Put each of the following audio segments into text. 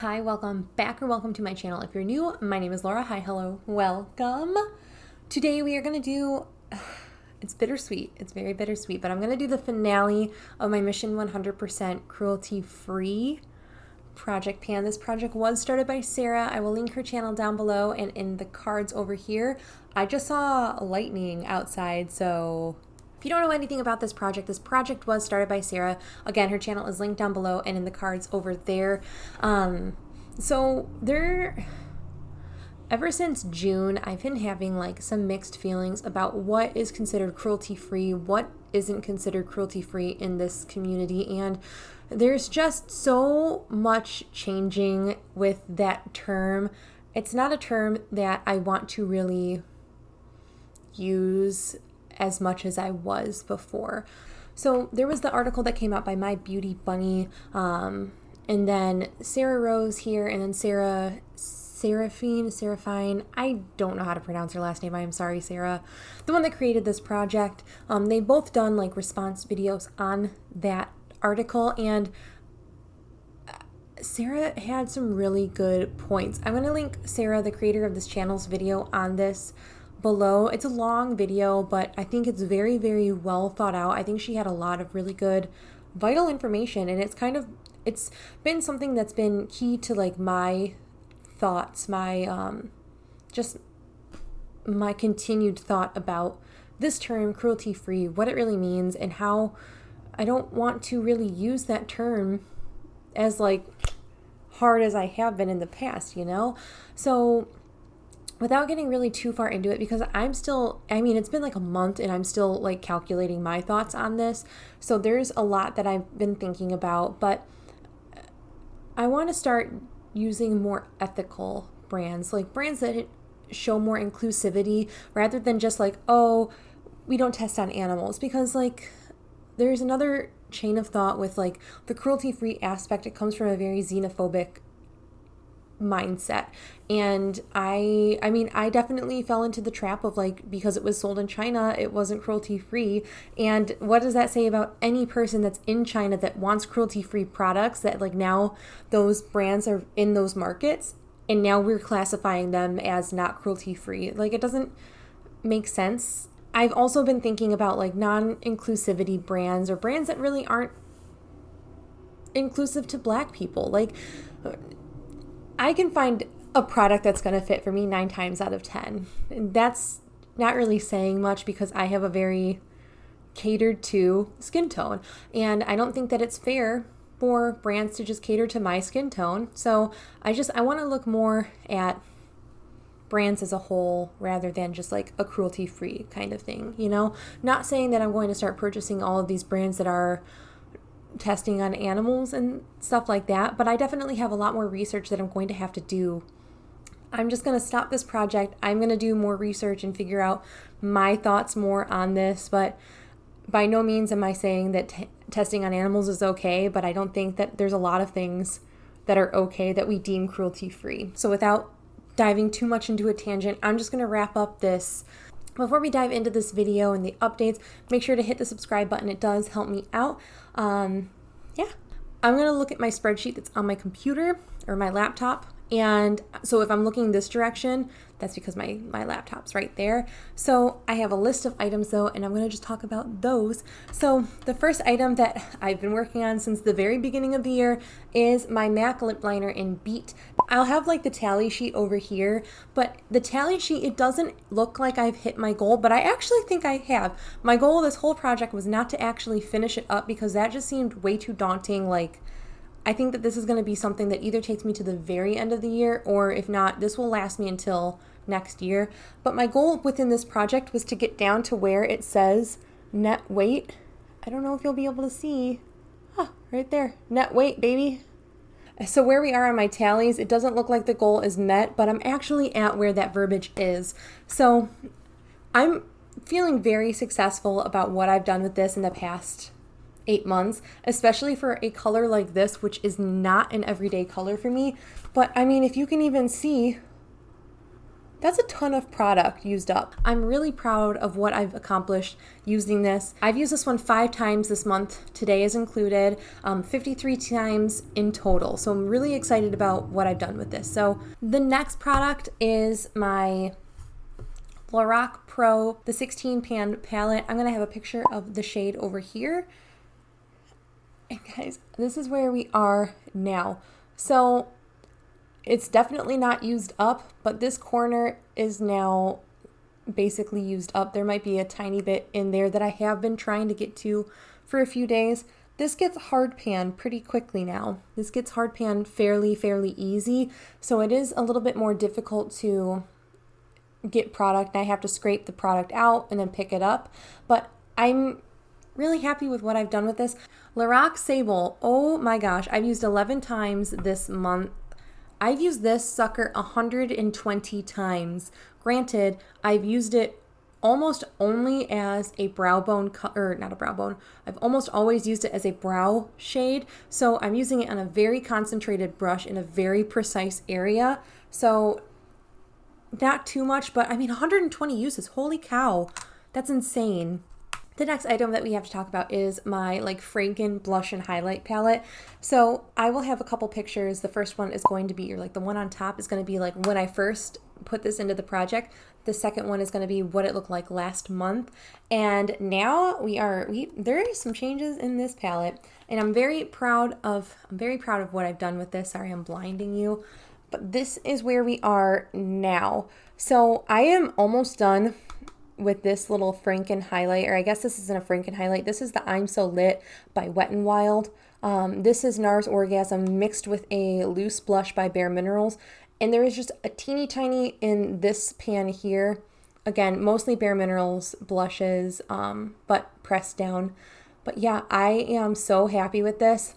Hi, welcome back or welcome to my channel. If you're new, my name is Laura. Hi, hello, welcome. Today we are going to do, it's bittersweet. It's very bittersweet, but I'm going to do the finale of my Mission 100% cruelty-free project pan. This project was started by Sarah. I will link her channel down below and in the cards over here. I just saw lightning outside, so if you don't know anything about this project was started by Sarah. Again, her channel is linked down below and in the cards over there. Ever since June, I've been having like some mixed feelings about what is considered cruelty-free, what isn't considered cruelty-free in this community, and there's just so much changing with that term. It's not a term that I want to really use as much as I was before. So there was the article that came out by My Beauty Bunny, and then Sarah Rose here, and then Seraphine, I don't know how to pronounce her last name, I am sorry, Sarah, the one that created this project. They both done like response videos on that article, and Sarah had some really good points. I'm going to link Sarah, the creator of this channel's video, on this below. It's a long video, but I think it's very, very well thought out. I think she had a lot of really good, vital information, and it's been something that's been key to like my thoughts, just my continued thought about this term cruelty-free, what it really means, and how I don't want to really use that term as like hard as I have been in the past, you know? So without getting really too far into it, because it's been like a month and I'm still like calculating my thoughts on this. So there's a lot that I've been thinking about, but I want to start using more ethical brands, like brands that show more inclusivity rather than just like, oh, we don't test on animals, because like there's another chain of thought with like the cruelty-free aspect. It comes from a very xenophobic mindset, and I definitely fell into the trap of like, because it was sold in China, it wasn't cruelty-free. And what does that say about any person that's in China that wants cruelty-free products, that like now those brands are in those markets and now we're classifying them as not cruelty-free? Like, it doesn't make sense. I've also been thinking about like non-inclusivity brands, or brands that really aren't inclusive to Black people. Like, I can find a product that's going to fit for me 9 times out of 10. And that's not really saying much, because I have a very catered to skin tone. And I don't think that it's fair for brands to just cater to my skin tone. So I want to look more at brands as a whole rather than just like a cruelty-free kind of thing, you know? Not saying that I'm going to start purchasing all of these brands that are testing on animals and stuff like that, but I definitely have a lot more research that I'm going to have to do. I'm just going to stop this project. I'm going to do more research and figure out my thoughts more on this, but by no means am I saying that testing on animals is okay, but I don't think that there's a lot of things that are okay that we deem cruelty-free. So without diving too much into a tangent, I'm just going to wrap up this. Before we dive into this video and the updates, make sure to hit the subscribe button. It does help me out. I'm going to look at my spreadsheet that's on my computer or my laptop. And so if I'm looking this direction, that's because my laptop's right there. So I have a list of items though, and I'm going to just talk about those. So the first item that I've been working on since the very beginning of the year is my MAC lip liner in Beet. I'll have like the tally sheet over here, but the tally sheet, it doesn't look like I've hit my goal, but I actually think I have. My goal of this whole project was not to actually finish it up, because that just seemed way too daunting. Like, I think that this is going to be something that either takes me to the very end of the year, or if not, this will last me until next year. But my goal within this project was to get down to where it says net weight. I don't know if you'll be able to see. Right there. Net weight, baby. So where we are on my tallies, it doesn't look like the goal is met, but I'm actually at where that verbiage is. So I'm feeling very successful about what I've done with this in the past 8 months, especially for a color like this, which is not an everyday color for me. But I mean, if you can even see, That's a ton of product used up. I'm really proud of what I've accomplished using this. I've used this one 5 times this month. Today is included, 53 times in total. So I'm really excited about what I've done with this. So the next product is my Lorac Pro, the 16 pan palette. I'm gonna have a picture of the shade over here. And guys, this is where we are now. So it's definitely not used up, but this corner is now basically used up. There might be a tiny bit in there that I have been trying to get to for a few days. This gets hard pan pretty quickly now. This gets hard pan fairly easy. So it is a little bit more difficult to get product. I have to scrape the product out and then pick it up. But I'm really happy with what I've done with this. Lorac Sable, oh my gosh, I've used 11 times this month. I've used this sucker 120 times. Granted, I've used it almost only as a brow bone, or not a brow bone. I've almost always used it as a brow shade. So I'm using it on a very concentrated brush in a very precise area. So not too much, but I mean 120 uses, holy cow, that's insane. The next item that we have to talk about is my Franken blush and highlight palette. So I will have a couple pictures. The first one is going to be, or the one on top is going to be when I first put this into the project. The second one is going to be what it looked like last month. And now there are some changes in this palette, and I'm very proud of what I've done with this. Sorry, I'm blinding you, but this is where we are now. So I am almost done with this little Franken highlight, or I guess this isn't a Franken highlight. This is the I'm So Lit by Wet n Wild. This is NARS Orgasm mixed with a loose blush by Bare Minerals. And there is just a teeny tiny in this pan here. Again, mostly Bare Minerals blushes, but pressed down. But yeah, I am so happy with this.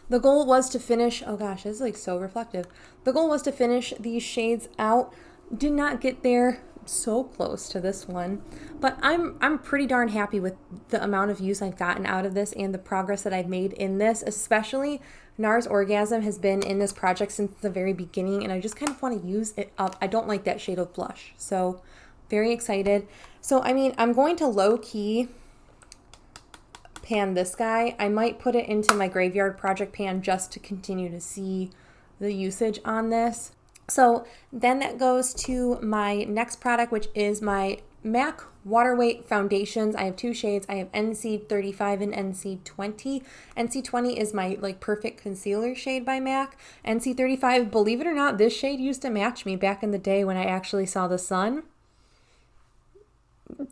The goal was to finish, oh gosh, this is so reflective. The goal was to finish these shades out. Did not get there. So close to this one, but I'm pretty darn happy with the amount of use I've gotten out of this and the progress that I've made in this. Especially NARS Orgasm has been in this project since the very beginning, and I just kind of want to use it up. I don't like that shade of blush, so very excited. So I mean, I'm going to low-key pan this guy. I might put it into my graveyard project pan just to continue to see the usage on this. So then that goes to my next product, which is my MAC Waterweight foundations. I have 2 shades. I have NC35 and NC20. NC20 is my perfect concealer shade by MAC. NC35, believe it or not, this shade used to match me back in the day when I actually saw the sun.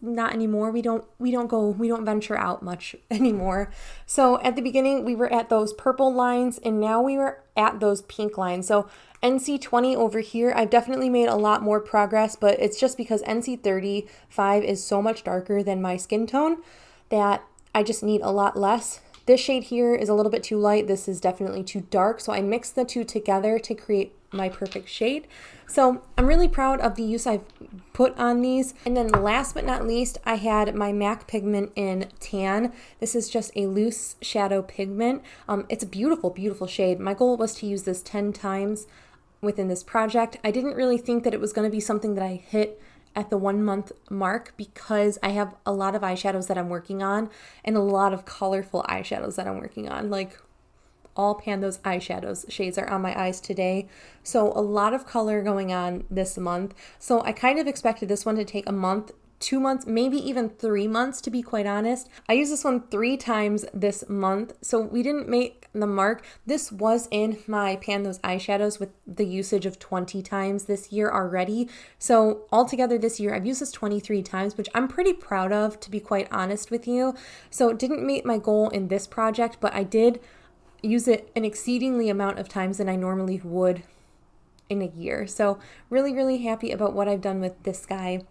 Not anymore. We don't venture out much anymore. So at the beginning we were at those purple lines, and now we were at those pink lines. So NC20 over here, I've definitely made a lot more progress, but it's just because NC35 is so much darker than my skin tone that I just need a lot less. This shade here is a little bit too light. This is definitely too dark. So I mixed the two together to create my perfect shade. So I'm really proud of the use I've put on these. And then last but not least, I had my MAC pigment in Tan. This is just a loose shadow pigment. It's a beautiful, beautiful shade. My goal was to use this 10 times within this project. I didn't really think that it was going to be something that I hit at the 1 month mark, because I have a lot of eyeshadows that I'm working on and a lot of colorful eyeshadows that I'm working on. All pan those eyeshadows shades are on my eyes today. So a lot of color going on this month. So I kind of expected this one to take a month, 2 months, maybe even 3 months, to be quite honest. I used this one 3 times this month, so we didn't make the mark. This was in my pan those eyeshadows with the usage of 20 times this year already. So altogether this year I've used this 23 times, which I'm pretty proud of, to be quite honest with you. So it didn't meet my goal in this project, but I did use it an exceedingly amount of times than I normally would in a year. So really, really happy about what I've done with this guy.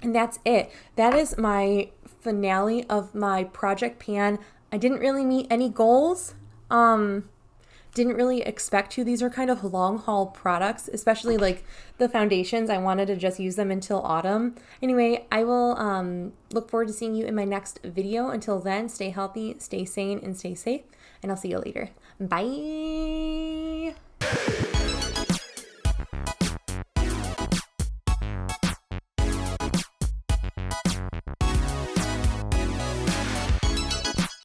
And that's it. That is my finale of my project pan. I didn't really meet any goals. Didn't really expect to. These are kind of long haul products, especially the foundations. I wanted to just use them until autumn. Anyway, I will look forward to seeing you in my next video. Until then, stay healthy, stay sane, and stay safe. And I'll see you later. Bye.